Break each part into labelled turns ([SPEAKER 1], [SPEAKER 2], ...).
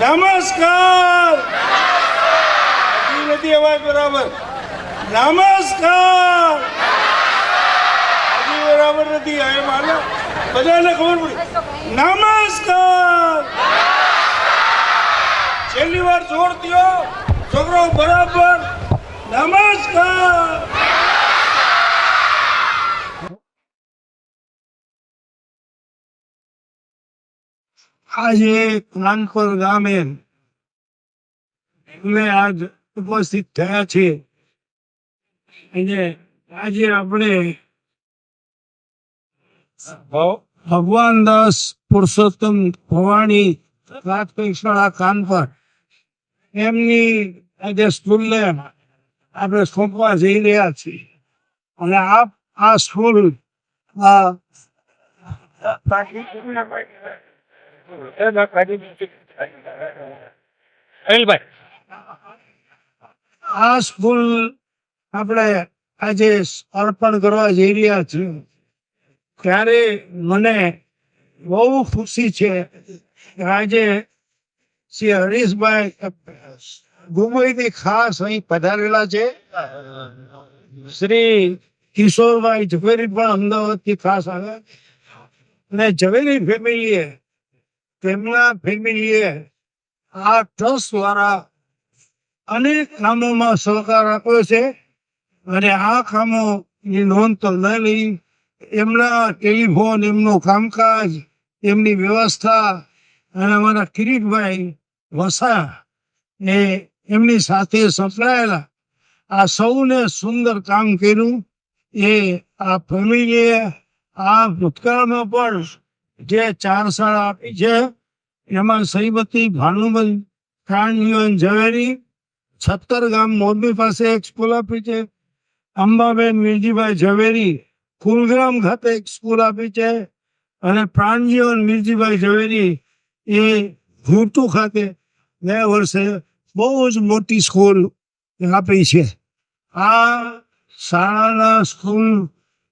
[SPEAKER 1] નમસ્કાર. હજી નથી અવાજ બરાબર. નમસ્કાર. હજી બરાબર નથી. હવે માનો બધાને ખબર પડી. નમસ્કાર. છેલ્લી વાર જોર દ્યો છોકરો બરાબર. નમસ્કાર. આજે નાનપર ગામે અમે આજ ઉપસ્થિત થયા છીએ અને આજે આપણે ભગવાન દાસ પુરુષોત્તમ ભવાણી પ્રાથમિક શાળા કાનપર એમની આજે સ્કૂલને આપણે સોંપવા જઈ રહ્યા છીએ અને આ સ્કૂલ આ સ્કૂલ આપણે આજે અર્પણ કરવા જઈ રહ્યા છીએ ત્યારે મને બહુ ખુશી છે કે આજે શ્રી હરીશભાઈ મુંબઈથી ખાસ અહીં પધારેલા છે. શ્રી કિશોરભાઈ ઝવેરી પણ અમદાવાદથી ખાસ આવ્યા અને ઝવેરી તેમના ફેમિલીએ આ ટ્રસ્ટ દ્વારા અનેક કામોમાં સહકાર આપ્યો છે અને આ કામોની નોંધ તો ન લઈ એમના ટેલિફોન, એમનું કામકાજ, એમની વ્યવસ્થા અને અમારા કિરીટભાઈ વસા એ એમની સાથે સંકળાયેલા આ સૌને સુંદર કામ કર્યું. એ આ ફેમિલીએ આ ભૂતકાળમાં પણ જે 4 શાળા આપી છે એમાં શ્રીમતી ભાનુબેન પ્રાણજીવન ઝવેરી 76 ગામ મોરબી પાસે એક સ્કૂલ આપી છે. અંબાબેન વીરજીભાઈ ઝવેરી કુલગ્રામ ખાતે એક સ્કૂલ આપી છે અને પ્રાણજીવન વીરજીભાઈ ઝવેરી એ ભૂતુ ખાતે ગયા વર્ષે બહુ જ મોટી સ્કૂલ આપી છે. આ શાળાના સ્કૂલ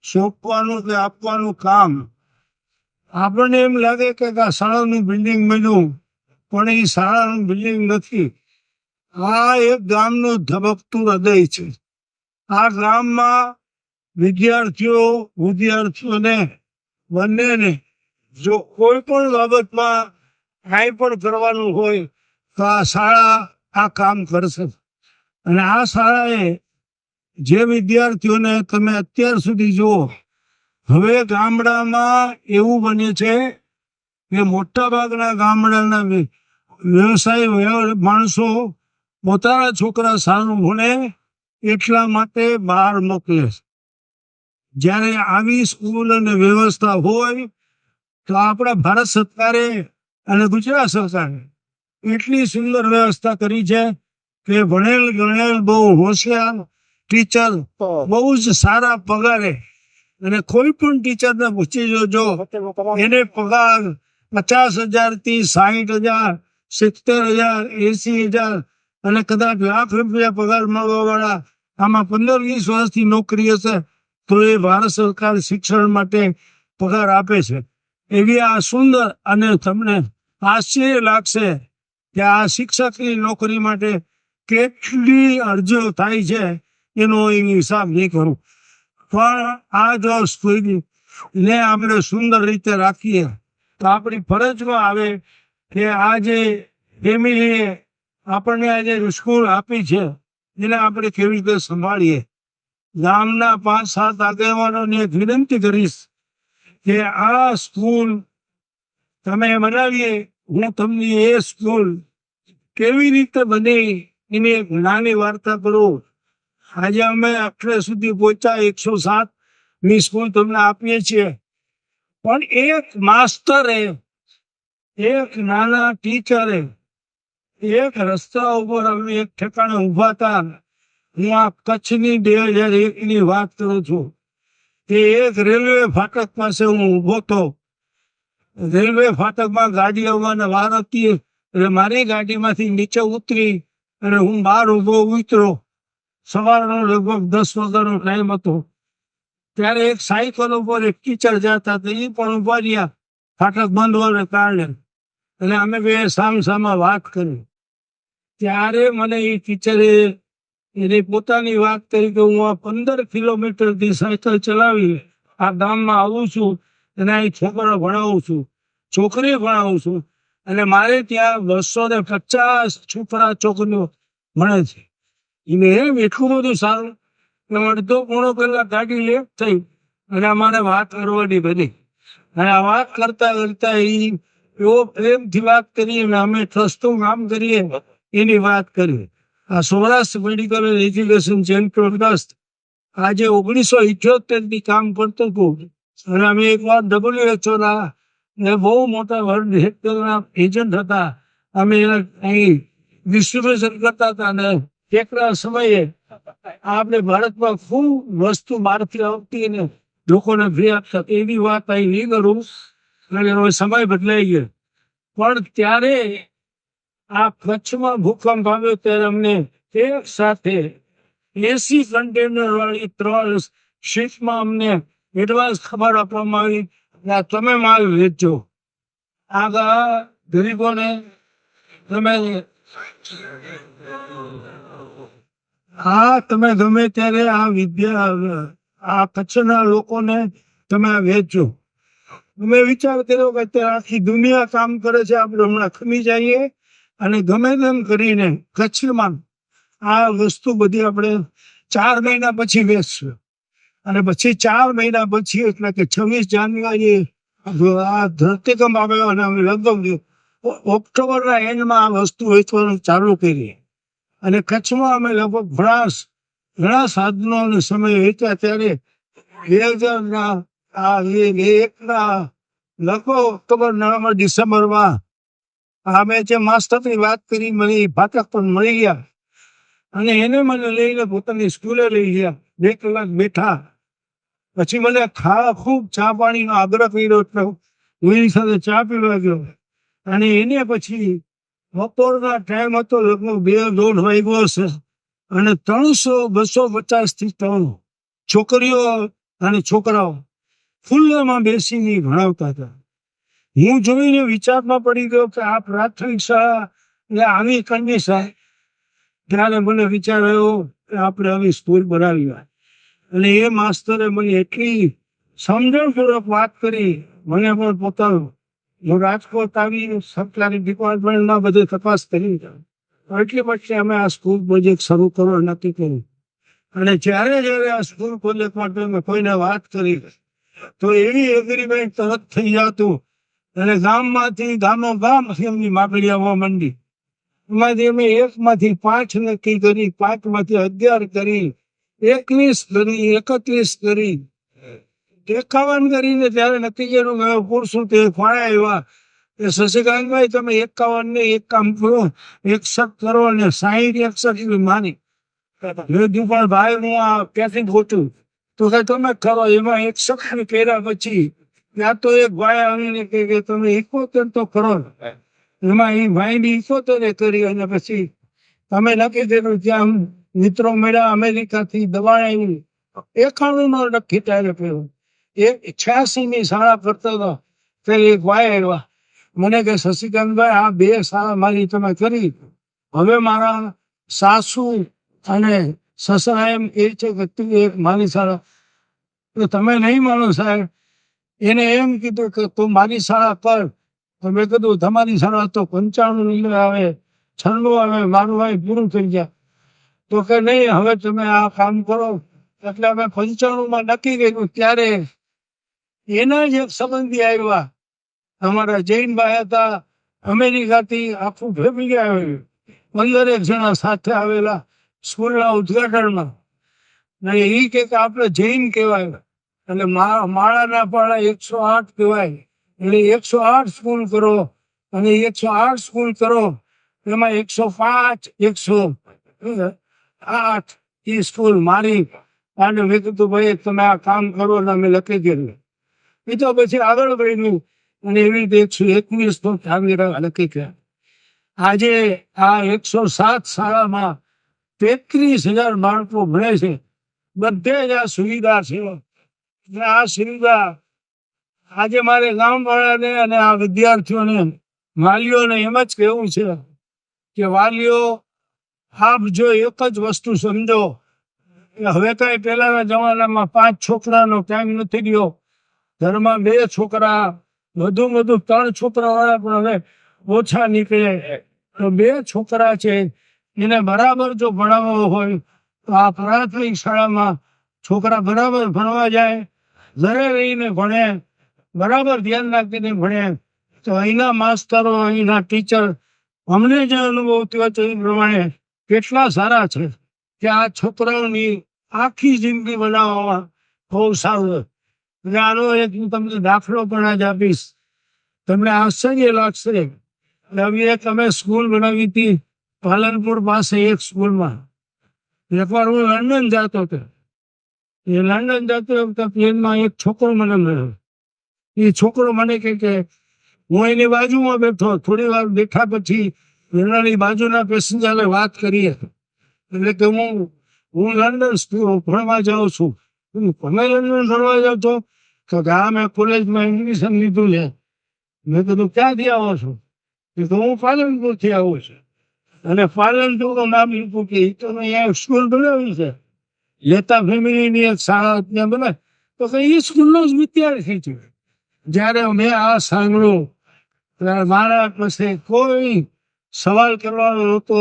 [SPEAKER 1] સોંપવાનું કે આપવાનું કામ આપણને એમ લાગે કે આ શાળાનું બિલ્ડિંગ બન્યું પણ એ શાળાનું બિલ્ડિંગ નથી. આ એક ગામનું ધબકતું હૃદય છે. આ ગામમાં વિદ્યાર્થીઓને બંનેને જો કોઈ પણ બાબતમાં કાંઈ પણ કરવાનું હોય તો આ શાળા આ કામ કરશે. અને આ શાળાએ જે વિદ્યાર્થીઓને તમે અત્યાર સુધી જુઓ, હવે ગામડામાં એવું બને છે કે મોટા ભાગના ગામડાના વ્યવસાય માણસો પોતાના છોકરા સારું ભણે એટલા માટે બહાર મોકલે. જ્યારે આવી સ્કૂલ અને વ્યવસ્થા હોય તો આપણા ભારત સરકારે અને ગુજરાત સરકારે એટલી સુંદર વ્યવસ્થા કરી છે કે ભણેલ ગણેલ બહુ હોશિયાર ટીચર બહુ જ સારા પગારે, અને કોઈ પણ ટીચરને પૂછી જોજો એને પગાર 50,000 થી 60,000, 70,000, 80,000 અને કદાચ લાખ રૂપિયા પગાર મળવા વાળા આમાં 15-20 વર્ષથી નોકરી હશે તો એ ભારત સરકાર શિક્ષણ માટે પગાર આપે છે. એવી આ સુંદર, અને તમને આશ્ચર્ય લાગશે કે આ શિક્ષકની નોકરી માટે કેટલી અરજીઓ થાય છે એનો હિસાબ નહીં કરું. પણ આ જો સ્કૂલને આપણે સુંદર રીતે રાખીએ તો આપણી ફરજમાં આવે કે આ જે ફેમિલીએ આપણને આજે સ્કૂલ આપી છે એને આપણે કેવી રીતે સંભાળીએ. ગામના 5-7 આગેવાનોને એક વિનંતી કરીશ કે આ સ્કૂલ તમે બનાવીએ, હું તમને એ સ્કૂલ કેવી રીતે બની એની એક નાની વાર્તા કરું. આજે અમે અત્યાર સુધી પહોંચ્યા 107ની સ્કૂલ તમને આપીએ છીએ, પણ એક માસ્તરે, એક નાના ટીચરે એક રસ્તા ઉપર અમે એક ઠેકાણે ઊભા હતા. હું આ કચ્છની 2001ની વાત કરું છું કે એક રેલવે ફાટક પાસે હું ઊભો હતો. રેલવે ફાટકમાં ગાડી આવવાના વાર હતી એટલે મારી ગાડીમાંથી નીચે ઉતરી અને હું બહાર ઉતર્યો. સવારનો લગભગ 10 વાગ્યાનો ટાઈમ હતો. ત્યારે એક સાયકલ ઉપર એક ટીચર જતા હતા, એ પણ ઉભા રહ્યા ફાટક બંધ હોવાને કારણે. અને અમે બે સામસામા વાત કરી. ત્યારે મને એ ટીચરે એની પોતાની વાત કરી કે હું આ 15 કિલોમીટરથી સાયકલ ચલાવી આ ગામમાં આવું છું અને અહીં છોકરા ભણાવું છું, છોકરી ભણાવું છું, અને મારે ત્યાં 250 છોકરા છોકરીઓ ભણે છે. એને એમ એટલું બધું સારું કે અડધો પોણો કલાક ગાડી લેટ થઈ અને અમારે વાત કરવાની બની. અને આ વાત કરતા કરતા એવો પ્રેમથી વાત કરીએ ને અમે ટ્રસ્ટનું કામ કરીએ એની વાત કરીએ. આ Saurashtra medical education centre trust આજે 1978 થી કામ કરતું હતું. અને અમે એકવાર WHO ના બહુ મોટા વર્લ્ડ હેલ્થના એજન્ટ હતા. અમે અહીં ડિસ્ટ્રીબ્યુશન કરતા હતા અને કેટલા સમયે આપણે ભારતમાં ખૂબ વસ્તુ બહારથી આવતી અને લોકોને ફ્રી આપતા. એવી વાત અહીં નહીં કરું અને એનો સમય બદલાઈ ગયો. પણ ત્યારે આ કચ્છમાં ભૂકંપ આવ્યો ત્યારે અમને એક સાથે 80 કન્ટેનર વાળી 3 શીપમાં અમને એડવાન્સ ખબર આપવામાં આવી કે તમે માલ વેચજો, આ ગરીબોને તમે ગમે ત્યારે આ કચ્છના લોકોને તમે વેચજો. અમે વિચાર કર્યો કે અત્યારે આખી દુનિયા કામ કરે છે, આપણે હમણાં ખમી જઈએ અને ગમે તેમ કરીને કચ્છમાં આ વસ્તુ બધી આપણે 4 મહિના પછી વેચશું. અને પછી 4 મહિના પછી એટલે કે 26 જાન્યુઆરી આ ધરતીકંપ આવ્યો અને અમે લગભગ ઓક્ટોબરના એન્ડમાં આ વસ્તુ વેચવાનું ચાલુ કરી. અને કચ્છમાં અમે લગભગ ઘણા સાધનો અને સમય વેચ્યા. ત્યારે 2001ના લગભગ ઓક્ટોબર, નવેમ્બર, ડિસેમ્બરમાં અમે જે માસ્ટરની વાત કરી મને ફાટક પણ મળી ગયા અને એને મને લઈને પોતાની સ્કૂલે લઈ ગયા. 2 કલાક બેઠા પછી મને ખૂબ ચા પાણીનો આગ્રહ કર્યો એટલે હું એની સાથે ચા પીવા ગયો. અને એને પછી બપોરના ટાઈમ હતો, લગભગ 2-2:30 વાગ્યો હશે અને 300-250 થી 3 છોકરીઓ અને છોકરાઓ ફૂલમાં બેસીને ભણાવતા હતા. હું જોઈને વિચારમાં પડી ગયો કે આ પ્રાથમિક શાળા એટલે આવી કન્ડિશન. ત્યારે મને વિચાર આવ્યો કે આપણે આવી સ્કૂલ બનાવી. અને એ માસ્તરે મને એટલી સમજણપૂર્વક વાત કરી. મને પણ પોતાનું હું રાજકોટ આવી સરકારી ડિપાર્ટમેન્ટમાં બધે તપાસ કરી એટલી પછી અમે આ સ્કૂલ પ્રોજેક્ટ શરૂ કરવો નક્કી કર્યું. અને જ્યારે આ સ્કૂલ પ્રોજેક્ટ માટે અમે કોઈને વાત કરી તો એવી એગ્રીમેન્ટ તરત થઈ જતું અને ગામમાંથી એમની માગણી આવવા માંડી. એમાંથી અમે 1માંથી 5 નક્કી કરી, 5માંથી 11 કરી, 21 કરી, 31 કરી, 51 કરીને ત્યારે નક્કી કર્યું કે પૂરશું. તે ફાળા આવ્યા કે શશિકાંતભાઈ તમે 51 ને એક કામ કરો, 61 કરો અને 60-61 માની પણ ભાઈ હું આ ક્યાંથી ગોતું તો કે તમે કરો. એમાં 61 કર્યા પછી ત્યાં તો એક ભાઈ આવીને કે તમે 71 તો કરો. એમાં એ ભાઈની 71 કરી અને પછી તમે નક્કી કર્યું. ત્યાં મિત્રો મળ્યા અમેરિકાથી દબાણ આવી 91નો નક્કી ત્યારે કર્યો. 86ની શાળા કરતો હતો ત્યારે એક ભાઈ આવ્યા મને કે શશિકાંતભાઈ આ 2 શાળા મારી તમે કરી, હવે મારા સાસુ અને સસરા એમ એ છે કે તું એક મારી શાળા. તો તમે નહીં માનો સાહેબ, એને એમ કીધું કે તું મારી શાળા કર. તો મેં કીધું તમારી શાળા તો 95 આવે, 96 આવે, મારું ભાઈ પૂરું થઈ ગયા. તો કે નહીં હવે તમે આ કામ કરો. એટલે અમે 95માં નક્કી કર્યું. ત્યારે એના જ એક સંબંધી આવ્યા, અમારા જૈનભાઈ હતા અમેરિકાથી, આખું ફેમિલી આવેલું, 15 જણા સાથે આવેલા સ્કૂલના ઉદઘાટનમાં. અને એ કે આપણે જૈન કહેવાય એટલે માળાના પાળા 108 કહેવાય એટલે 108 સ્કૂલ કરો. અને 108 સ્કૂલ કરો એમાં 105, 108 એ સ્કૂલ મારી. અને મેં કીધું ભાઈ તમે આ કામ કરો ને અમે લખી ગયેલું. એ તો પછી આગળ વધ્યું અને એવી રીતે 121 તો લખી ગયા. આજે આ 107 શાળામાં 33,000 બાળકો ભણે છે. બધે જ આ સુવિધા છે. આ સુવિધા આજે મારે ગામવાળાને અને આ વિદ્યાર્થીઓને વાલીઓને એમ જ કહેવું છે કે વાલીઓ આપ જો એક જ વસ્તુ સમજો કે હવે કઈ પહેલાના જમાનામાં 5 છોકરાનો ટાઈમ નથી રહ્યો. ઘરમાં 2 છોકરા, વધુ 3 છોકરા વાળા પણ હવે ઓછા નીકળે. તો 2 છોકરા છે એને બરાબર જો ભણાવવો હોય તો આ પ્રાથમિક શાળામાં છોકરા બરાબર ભણવા જાય, ઘરે રહીને ભણે, બરાબર ધ્યાન રાખીને ભણે, તો અહીંના માસ્તરો, અહીંના ટીચર, અમને જે અનુભવ થયો છે એ પ્રમાણે કેટલા સારા છે કે આ છોકરાઓની આખી જિંદગી બનાવવામાં બહુ સારું. એટલે આનો એક હું તમને દાખલો પણ આજ આપીશ, તમને આશ્ચર્ય લાગશે. આવી એક અમે સ્કૂલ બનાવી હતી પાલનપુર પાસે એક સ્કૂલમાં. એકવાર હું લંડન જતો હતો. એ લંડન જતો વખતે પ્લેનમાં એક છોકરો મને મળ્યો. એ છોકરો મને કે હું એની બાજુમાં બેઠો, થોડી વાર બેઠા પછી એની બાજુના પેસેન્જરે વાત કરીએ એટલે કે હું લંડન ભણવા જાઉં છું. તમે લંડન ભણવા જાઓ છો? તો કે હા, મેં કોલેજમાં એડમિશન લીધું છે. મેં કીધું ક્યાંથી આવો છો? તો હું પાલનપુરથી આવું છું. અને પાલનપુરનું નામ લીધું કે તો અહીંયા સ્કૂલ બનાવી છે, લેતા ફેમિલીની એક શાળા ત્યાં બને. તો કે એ સ્કૂલનો જ વિદ્યાર્થી છે. જ્યારે મેં આ સાંભળ્યું ત્યારે મારા પાસે કોઈ સવાલ કરવાનો નહોતો.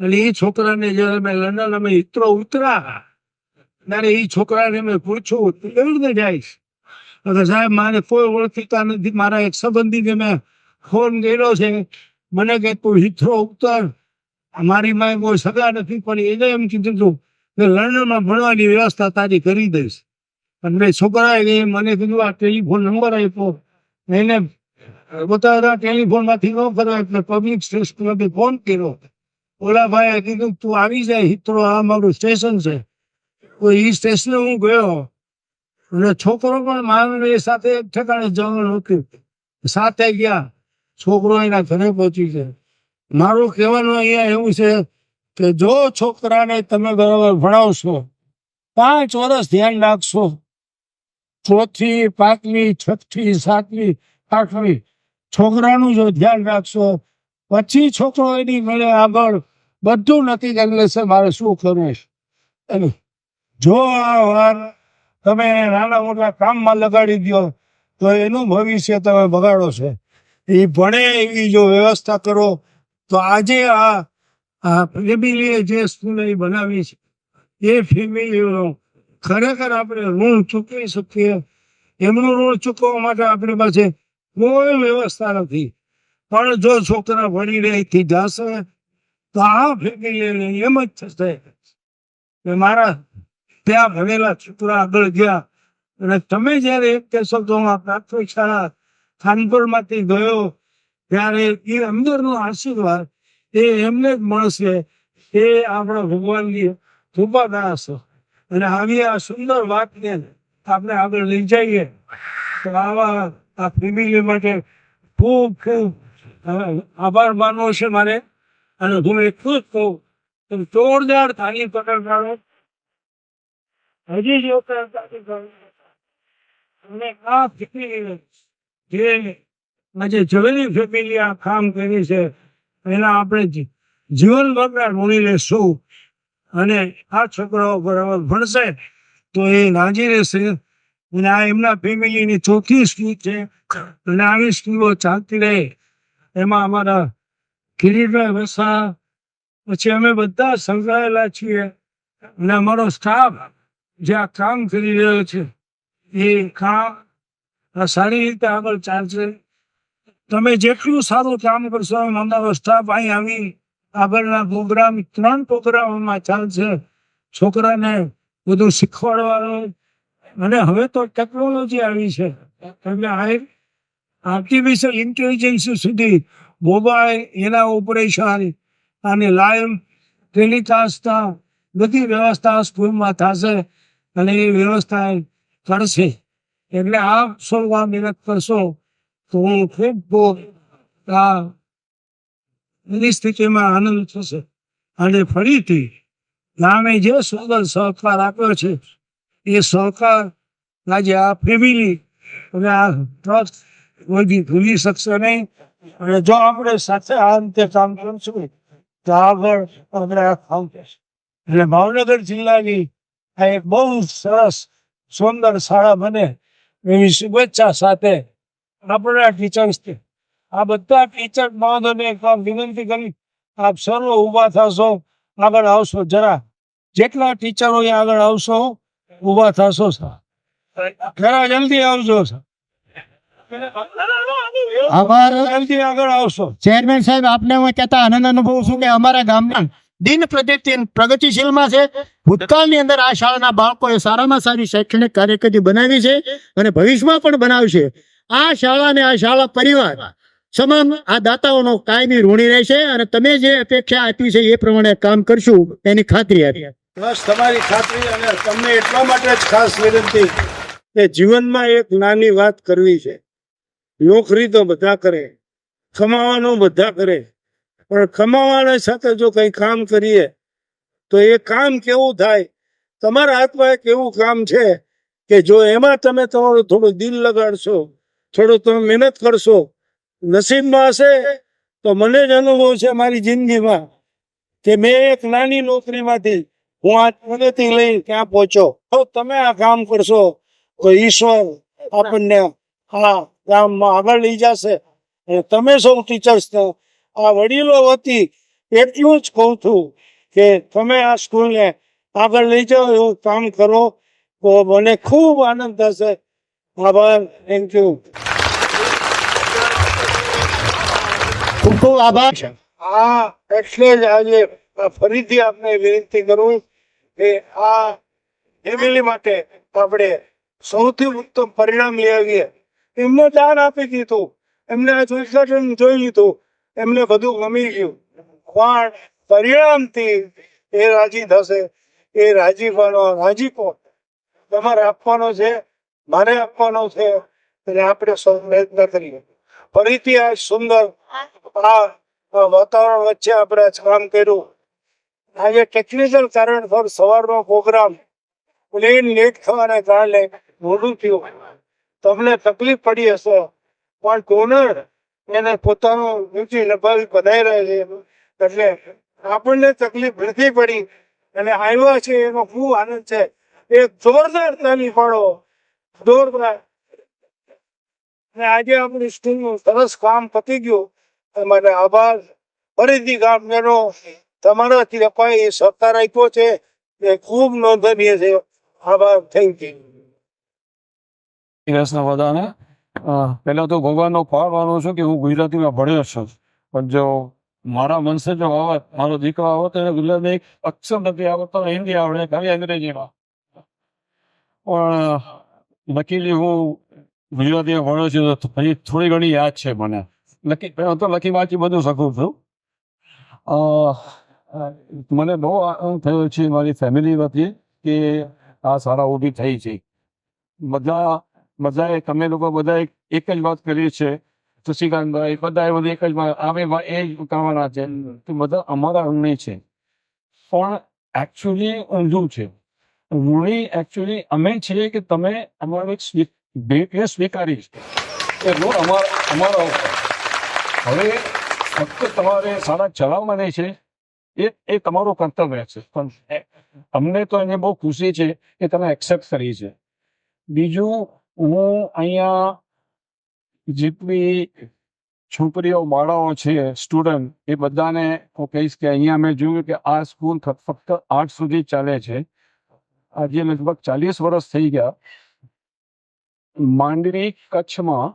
[SPEAKER 1] અને એ છોકરાને જયારે મેં લંડન અમે હિત્રો ઉતરા ત્યારે એ છોકરાને મેં પૂછ્યું તું કેવી રીતે જઈશ? તો સાહેબ મારે કોઈ ઓળખીતા નથી, મારા એક સંબંધીને મેં ફોન કર્યો છે, મને કે તું હિથ્રો ઉતર, મારી માં કોઈ સગા નથી, પણ એને એમ કીધું હતું કે લંડનમાં ભણવાની વ્યવસ્થા તારી કરી દઈશ. અને છોકરાએ મને કીધું આ ટેલિફોન નંબર આપ્યો, એને બતાવ્યા ટેલિફોનમાંથી ન કરવા એટલે પબ્લિક સ્ટેશનમાંથી ફોન કર્યો. ઓલા ભાઈએ કીધું તું આવી જાય હિથ્રો, આ મારું સ્ટેશન છે. તો એ સ્ટેશને હું ગયો અને છોકરો પણ મારી સાથે એક ઠેકાણે જવાનું હતું. સાથે ગયા, છોકરો એના ઘરે પહોંચી છે. મારું કહેવાનું અહીંયા એવું છે કે જો છોકરાને તમે બરાબર ભણાવશો, 5 વર્ષ ધ્યાન રાખશો, 4થી 5મી 6થી 7મી 8મી છોકરાનું જો ધ્યાન રાખશો, પછી છોકરો એની મેળે આગળ બધું નક્કી કરી લેશે મારે શું કરવું છે. અને જો આ વાર તમે નાના મોટા કામમાં લગાડી દો તો એનું ભવિષ્ય તમે બગાડો છે. એ ભણે એવી જો વ્યવસ્થા કરો તો આજે આ ફેમિલીએ જે સ્કૂલ બનાવી છે એ ફેમિલીનો ખરેખર આપણે ઋણ ચૂકવી શકીએ. એમનું ઋણ ચૂકવવા માટે આપણી પાસે કોઈ વ્યવસ્થા નથી. પણ જો છોકરા ભણીને અહીંથી જશે તો આ ફેમિલીને એમ જ થશે કે મારા ત્યાં ભણેલા છોકરા આગળ ગયા. અને તમે જયારે એક કહેશો તો હું પ્રાથમિક શાળા ખાનપુરમાંથી ગયો, ત્યારે એ અંદરનો આશીર્વાદ એ એમને જ મળશે. એ આપણા ભગવાનની કૃપા હશે. અને આવી આ સુંદર વાતને આપણે આગળ લઈ જઈએ તો આવા આ ફેમિલી માટે ખૂબ ખૂબ આભાર માનવો છે મારે. અને હું એટલું જ કહું કે જોરદાર તાળી પકડનારો હજી જો અને આ ફેમિલી જે આજે જવેરી ફેમિલી આ કામ કરી છે એના આપણે જીવનભરના ઋણી રહેશું. અને આ છોકરાઓ બરાબર ભણશે તો એ રાજી રહેશે. અને આ એમના ફેમિલીની ચોથી સ્કૂલ છે અને આવી સ્કૂલો ચાલતી રહે. એમાં અમારા કિરીટભાઈ વસા, પછી અમે બધા સંકળાયેલા છીએ. અને અમારો સ્ટાફ જે આ કામ કરી રહ્યો છે એ કામ સારી રીતે આગળ ચાલશે. તમે જેટલું સારું કામ કરશો અમારો સ્ટાફ અહીં આવી આગળના પ્રોગ્રામ 3 પ્રોગ્રામોમાં ચાલશે. છોકરાને બધું શીખવાડવાનું. અને હવે તો ટેકનોલોજી આવી છે એટલે આર્ટિફિશિયલ ઇન્ટેલિજન્સ સુધી મોબાઈલ, એના ઓપરેશન અને લાઈવ ટેલિકાસ્ટ બધી વ્યવસ્થા સ્કૂલમાં થશે અને એ વ્યવસ્થા કરશે. એટલે આપ સૌ આ મહેનત કરશો તો હું ખૂબ આ પરિસ્થિતિમાં આનંદ થશે. અને ફરીથી ગામે જે સુંદર સહકાર આપ્યો છે એ સહકાર આજે આ ફેમિલી અને આ ટ્રસ્ટ કોઈ ભૂલી શકશે નહીં. અને જો આપણે સાથે આ અંતે કામ કરશું તો આગળ આપણે આ કામ થશે. એટલે ભાવનગર જિલ્લાની આ એક બહુ સરસ સુંદર શાળા બને એવી શુભેચ્છા સાથે આપણા ટીચર્સ આ બધા ટીચર મહોદયને એક વાર વિનંતી કરી આપ સર્વ ઊભા થશો, આગળ આવશો. જરા જેટલા ટીચરો આગળ આવશો ઊભા થશો. જરા જલ્દી આવજો. જલ્દી આગળ આવશો.
[SPEAKER 2] ચેરમેન સાહેબ, આપને હું કહેતા આનંદ અનુભવ છું કે અમારા ગામના દિન પ્રતિદિન પ્રગતિશીલમાં છે. ભૂતકાળની અંદર આ શાળાના બાળકોએ સારામાં સારી શૈક્ષણિક કાર્યકૃતિ બનાવી છે અને ભવિષ્યમાં પણ બનાવશે. આ શાળાને આ શાળા પરિવાર તમામ આ દાતાઓનો કાયમી ઋણી રહેશે અને તમે જે અપેક્ષા આપી છે એ પ્રમાણે કામ કરશું એની ખાતરી આપી.
[SPEAKER 1] બસ તમારી ખાતરી. અને તમને એટલા માટે જ ખાસ વિનંતી કે જીવનમાં એક નાની વાત કરવી છે. નોકરી તો બધા કરે, કમાવાનું બધા કરે, પણ કમાવાના સાથે જો કંઈ કામ કરીએ તો એ કામ કેવું થાય. તમારા હાથમાં એક એવું કામ છે કે જો એમાં તમે તમારું થોડું દિલ લગાડશો, થોડું તમે મહેનત કરશો, નસીબમાં હશે તો મને જ અનુભવ છે મારી જિંદગીમાં કે મેં એક નાની નોકરીમાંથી હું આ પ્રગતિ લઈ ક્યાં પહોંચ્યો. તો તમે આ કામ કરશો તો ઈશ્વર આપણને આ ગામમાં આગળ લઈ જશે. તમે સૌ ટીચર્સ આ વડીલો વતી એટલું જ કહું છું કે તમે આ સ્કૂલને આગળ લઈ જાઓ એવું કામ કરો તો મને ખૂબ આનંદ થશે. આભાર. Thank you.
[SPEAKER 2] ખૂબ ખૂબ આભાર.
[SPEAKER 1] આ એટલે જ આજે ફરીથી આપને વિનંતી કરું કે આ ફેમિલી માટે આપણે સૌથી ઉત્તમ પરિણામ લઈ આવીએ. એમને દાન આપી દીધું, એમને આ ઉદ્ઘાટન જોઈ લીધું, એમને બધું ગમી ગયું, પણ પરિણામથી એ રાજી થશે. એ રાજીપો તમારે આપવાનો છે, મારે આપવાનો છે. અને આપણે સૌ પ્રયત્ન કરીએ. ફરીથી આ સુંદર આ વાતાવરણ વચ્ચે આપણે કામ કર્યું. આજે ટેકનિકલ કારણસર સવારનો પ્રોગ્રામ પ્લેન લેટ થવાના કારણે મોડું થયું. તમને તકલીફ પડી હશે, પણ ડોનર એને પોતાનું ડ્યુટી નિભાવી બનાવી રહ્યા છે એટલે આપણને તકલીફ નથી પડી અને આવ્યા છે એનો ખૂબ આનંદ છે. એક જોરદાર તાલી પાડો, જોરદાર. અને આજે આપણી સ્કૂલનું સરસ કામ પતી ગયું. માટે આભાર. ફરીથી ગામજનો તમારાથી અપાય એ સહકાર આપ્યો છે એ ખૂબ નોંધનીય છે. આભાર. Thank you.
[SPEAKER 3] બધાને પહેલા તો ભગવાનનો પાર માનું છું કે હું ગુજરાતીમાં ભણ્યો છું, પણ જો મારા મનસે જો આવત, મારો દીકરો આવત એને ગુજરાતી એક અક્ષર નથી આવડતો, હિન્દી આવડે, ખાલી અંગ્રેજીમાં. પણ લકીલી હું ગુજરાતીમાં ભણ્યો છું તો પછી થોડી ઘણી યાદ છે મને. હું તો લખી વાંચી બધું શકું છું. મને બહુ આનંદ થયો છે મારી ફેમિલી વતી કે આ શાળા ઊભી થઈ છે. બધાએ તમે લોકો બધા એક જ વાત કરી છે, શશિકાંતભાઈ બધા બધું એક જ વાત આવે એ જ કહેવાના છે કે બધા અમારા ઋણી છે. પણ એકચ્યુઅલી ઊંધું છે. ઋણી એકચ્યુઅલી અમે છીએ કે તમે અમારું ભેટને સ્વીકારી છે એ ઋણ અમારા ઉપર. હવે ફક્ત તમારે શાળા ચલાવવાની છે એ તમારું કર્તવ્ય છે, પણ અમને તો એને બહુ ખુશી છે કે તમે એક્સેપ્ટ કરી છે. બીજું, હું અહીંયા જેટલી છોકરીઓ બાળાઓ છે સ્ટુડન્ટ એ બધાને હું કહીશ કે અહીંયા મેં જોયું કે આ સ્કૂલ ફક્ત 8 સુધી ચાલે છે. આજે લગભગ 40 વર્ષ થઈ ગયા. માંડવી કચ્છમાં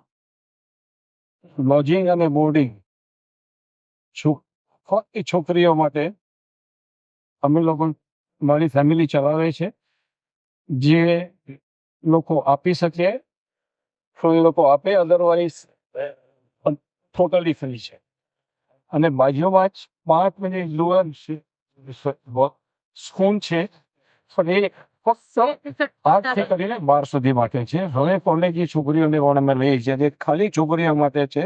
[SPEAKER 3] લોજિંગ અને બોર્ડિંગ ફક્ત છોકરીઓ માટે અમે લોકો મારી ફેમિલી ચલાવે છે. જે લોકો આપી શકે તો એ લોકો આપે, અદરવાઇઝ ટોટલી ફ્રી છે. અને બાજુમાં જ 5 મિનિટ દૂર સ્કૂલ છે, પણ એ ફક્ત 8 થી કરીને 12 સુધી માટે છે. હવે કોલેજની છોકરીઓને પણ અમે લઈએ છીએ, જે ખાલી છોકરીઓ માટે છે.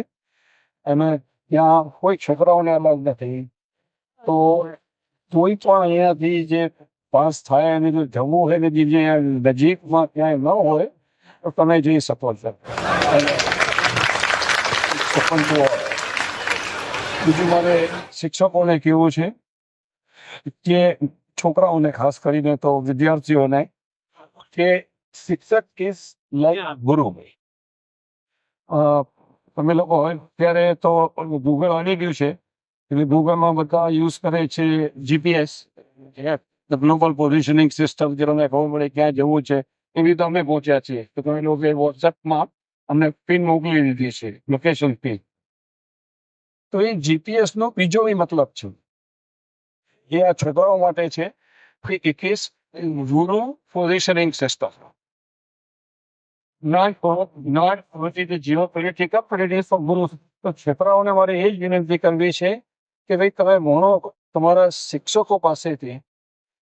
[SPEAKER 3] અમે ત્યાં કોઈ છોકરાઓને અલાઉ નથી. તો કોઈ પણ અહીંયાથી જે પાસ થાય અને જો જવું હોય ને જે નજીકમાં ક્યાંય ન હોય તો તમે જઈ શકો છો. બીજું મારે શિક્ષકોને કહેવું છે કે છોકરાઓને ખાસ કરીને તો વિદ્યાર્થીઓને કે શિક્ષક ઇઝ લાઈક ગુરુ. તમે લોકો હોય ત્યારે તો ગૂગલ આવી ગયું છે એટલે ગૂગલમાં બધા યુઝ કરે છે જીપીએસ, ગ્લોબલ પોઝિશનિંગ સિસ્ટમ, જે તમને ખબર પડે ક્યાં જવું છે. એવી રીતે અમે પહોંચ્યા છીએ તો તમે લોકો વોટ્સએપમાં અમને પિન મોકલી દીધી છે, લોકેશન પિન. તો એ જીપીએસ નો બીજો એ મતલબ છે એ આ છોકરાઓ માટે છે કે it is rural positioning system. Geopolitical તો છોકરાઓને મારે એ જ વિનંતી કરવી છે કે ભાઈ તમે ભણો, તમારા શિક્ષકો પાસેથી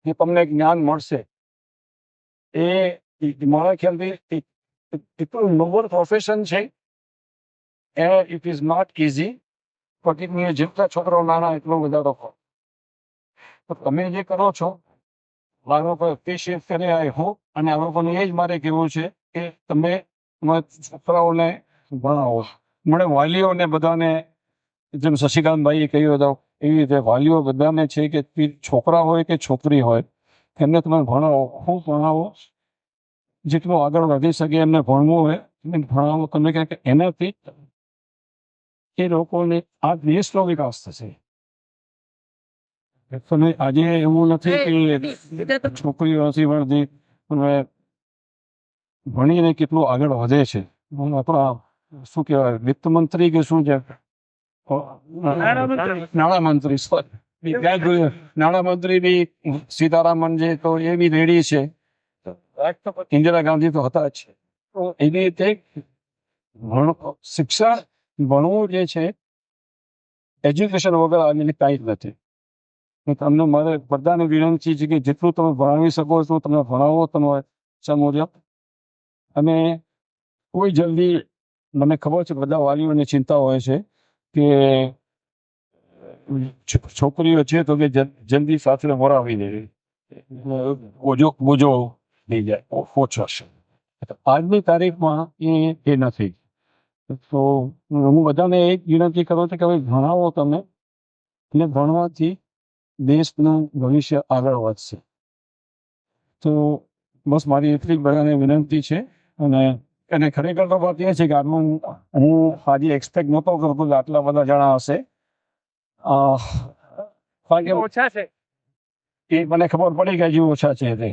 [SPEAKER 3] જે તમને જ્ઞાન મળશે એ મારા ખ્યાલથી એટલું નોબલ પ્રોફેશન છે. ઇટ ઇઝ નોટ ઇઝી, પણ જેટલા છોકરાઓ નાના એટલો વધારો કરો. તો તમે જે કરો છો મારો પર એપ્રિશિએટ કરે આઈ હોપ. અને આ લોકોને એ જ મારે કહેવું છે કે તમે તમારા છોકરાઓને ભણાવો. મને વાલીઓને બધાને, જેમ શશિકાંતભાઈએ કહ્યું હતું એવી રીતે વાલીઓ બધાને છે કે છોકરા હોય કે છોકરી હોય એમને તમે ભણાવો, ખૂબ ભણાવો. જેટલું આગળ વધી શકે એમને ભણવું હોય એમને ભણાવો તમે, કે એનાથી એ લોકોને આ દેશનો વિકાસ થશે. તમે આજે એવું નથી કે છોકરીઓ નથી ભણતી, પણ ભણીને કેટલું આગળ વધે છે. આપણા શું કહેવાય વિત્ત મંત્રી કે શું છે, નાણામંત્રી, નાણામંત્રી બી સીતારામન જે તો એ બી રેડી છે. ઇન્દિરા ગાંધી તો હતા જ. તો એવી રીતે શિક્ષણ ભણવું જે છે એજ્યુકેશન વગર આની કાંઈ જ નથી. તમને મારે બધાને વિનંતી છે કે જેટલું તમે ભણાવી શકો એટલું તમે ભણાવો તમારે મુજબ. અને કોઈ જલ્દી, મને ખબર છે બધા વાલીઓને ચિંતા હોય છે કે છોકરીઓ છે તો કે જલ્દી સાથે વરાવી દે, બોજો થઈ જાય, ઓછો છે. આજની તારીખમાં એ નથી. તો હું બધાને એ જ વિનંતી કરું છું કે ભાઈ ભણાવો તમે, અને ભણવાથી દેશનું ભવિષ્ય આગળ વધશે. તો બસ મારી એટલી જ બધાને વિનંતી છે. અને ખરેખર તો વાત એ છે કે આટલું હું આજે એક્સપેક્ટ નહોતો કરતો કે આટલા બધા જણા હશે. ઓછા છે એ મને ખબર પડી કે હજી ઓછા છે તે,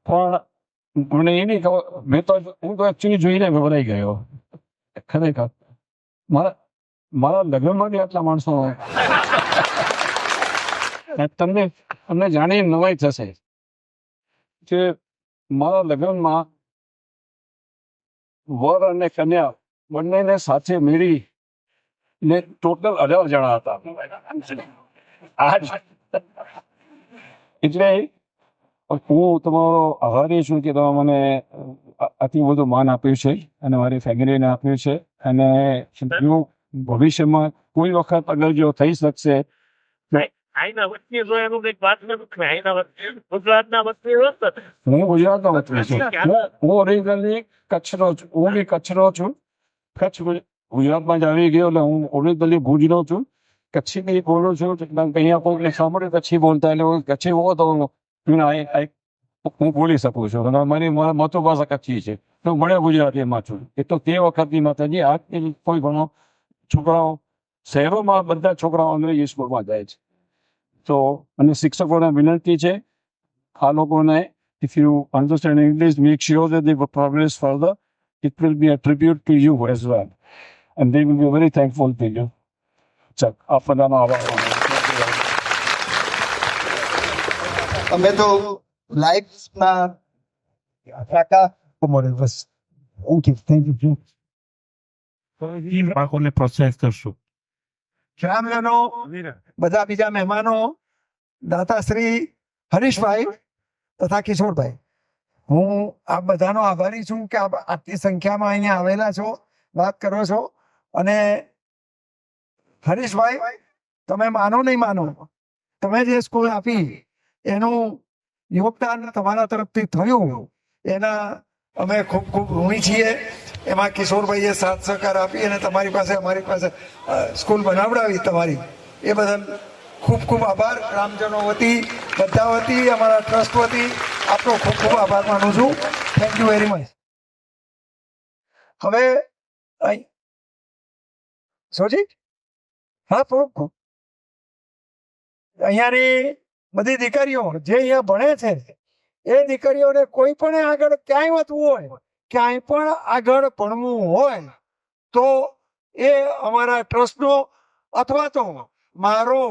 [SPEAKER 3] પણ મને એ નહીં ખબર. હું તો એકચ્યુઅલી જોઈને ગભરાઈ ગયો ખરેખર. મારા લગ્નમાં બી આટલા માણસો તમને જાણીને નવાઈ થશે કે મારા લગ્નમાં વર અને કન્યા બંનેને સાથે મેળવી ને ટોટલ 18 જણા હતા. એટલે હું તમારો આભારી છું કે તમે મને આટલું બધું માન આપ્યું છે અને મારી ફેમિલીને આપ્યું છે. અને ભવિષ્યમાં કોઈ વખત અગર જો થઈ શકશે, હું ગુજરાતનો વતની છું. હું ઓરિજિનલી કચ્છનો છું. હું બી કચ્છનો છું. કચ્છ ગુજરાતમાં જ આવી ગયો એટલે હું ઓરિજિનલી ભુજનો છું. કચ્છી બી બોલું છું. અહીંયા કોઈને સાંભળે કચ્છી બોલતા એટલે હું કચ્છી બોલો તો હું બોલી શકું છું. મારી માતૃભાષા કચ્છી છે. હું ભણ્યો ગુજરાતીમાં છું. એ તો તે વખતની માતાજી. આજથી કોઈ ઘણો છોકરાઓ શહેરોમાં બધા છોકરાઓ અંગ્રેજી સ્કૂલમાં જાય છે. તો અને શિક્ષકોને વિનંતી છે આ લોકોને, if you understand English, make sure that they progress further. It will be a tribute to you as well, and they will be very thankful to you. ચાલ આપ બધાનો આભાર.
[SPEAKER 4] અમે તો લાઈફમાં કાકા મળે બસ. Okay, thank you.
[SPEAKER 1] બાળકોને પ્રોત્સાહિત કરશું.
[SPEAKER 4] ગ્રામજનો, બધા બીજા મહેમાનો, દાતાશ્રી હરીશભાઈ તથા કિશોરભાઈ, હું આ બધાનો આભારી છું કે આપ આટલી સંખ્યામાં અહીંયા આવેલા છો, વાત કરો છો. અને હરીશભાઈ, તમે માનો નહીં માનો, તમે જે સ્કૂલ આપી એનું યોગદાન તમારા તરફથી થયું એના અમે ખૂબ ખૂબ ઋણી છીએ. એમાં કિશોરભાઈએ સાથ સહકાર આપી અને તમારી પાસે અમારી પાસે સ્કૂલ બનાવડાવી તમારી, એ બદલ ખૂબ ખૂબ આભાર. ગ્રામજનો વતી, બધા વતી, અમારા ટ્રસ્ટ વતી આપનો ખૂબ ખૂબ આભાર માનું છું. Thank you very much. હવે સોજી હા થોડુંક અહીંયાની બધી દીકરીઓ જે અહીંયા ભણે છે એ દીકરીઓને કોઈ પણ આગળ ક્યાંય વધવું હોય, ક્યાંય પણ આગળ ભણવું હોય તો એ અમારા ટ્રસ્ટનો અથવા તો મારો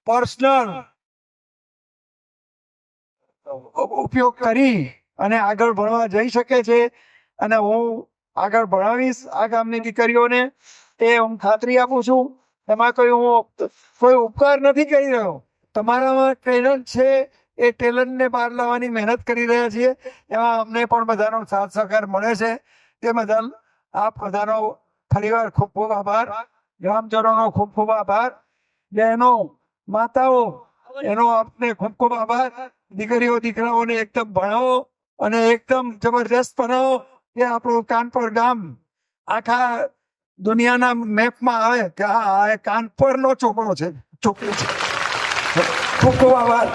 [SPEAKER 4] પર્સનલ ઉપયોગ કરી અને આગળ ભણવા જઈ શકે છે. અને હું આગળ ભણાવીશ આ ગામની દીકરીઓને, એ હું ખાતરી આપું છું. એમાં કોઈ ઉપકાર નથી કરી રહ્યો. તમારામાં ટેલેન્ટ છે, એ ટેલેન્ટને બહાર લાવવાની મહેનત કરી રહ્યા છીએ. એમાં અમને પણ બધાનો સાથ સહકાર મળે છે. તે બદલ આપ બધાનો ફરીવાર ખૂબ ખૂબ આભાર. ગ્રામજનોનો ખૂબ ખૂબ આભાર. બહેનો, માતાઓ, એનો આપને ખૂબ ખૂબ આભાર. દીકરીઓ દીકરાઓને એકદમ ભણાવો અને એકદમ જબરદસ્ત બનાવો કે આપણું કાનપર ગામ આખા દુનિયાના મેપમાં આવે કે હા, આ કાનપરનો ચોકડો છે, ચોકડી છે. ખૂબ ખૂબ આભાર.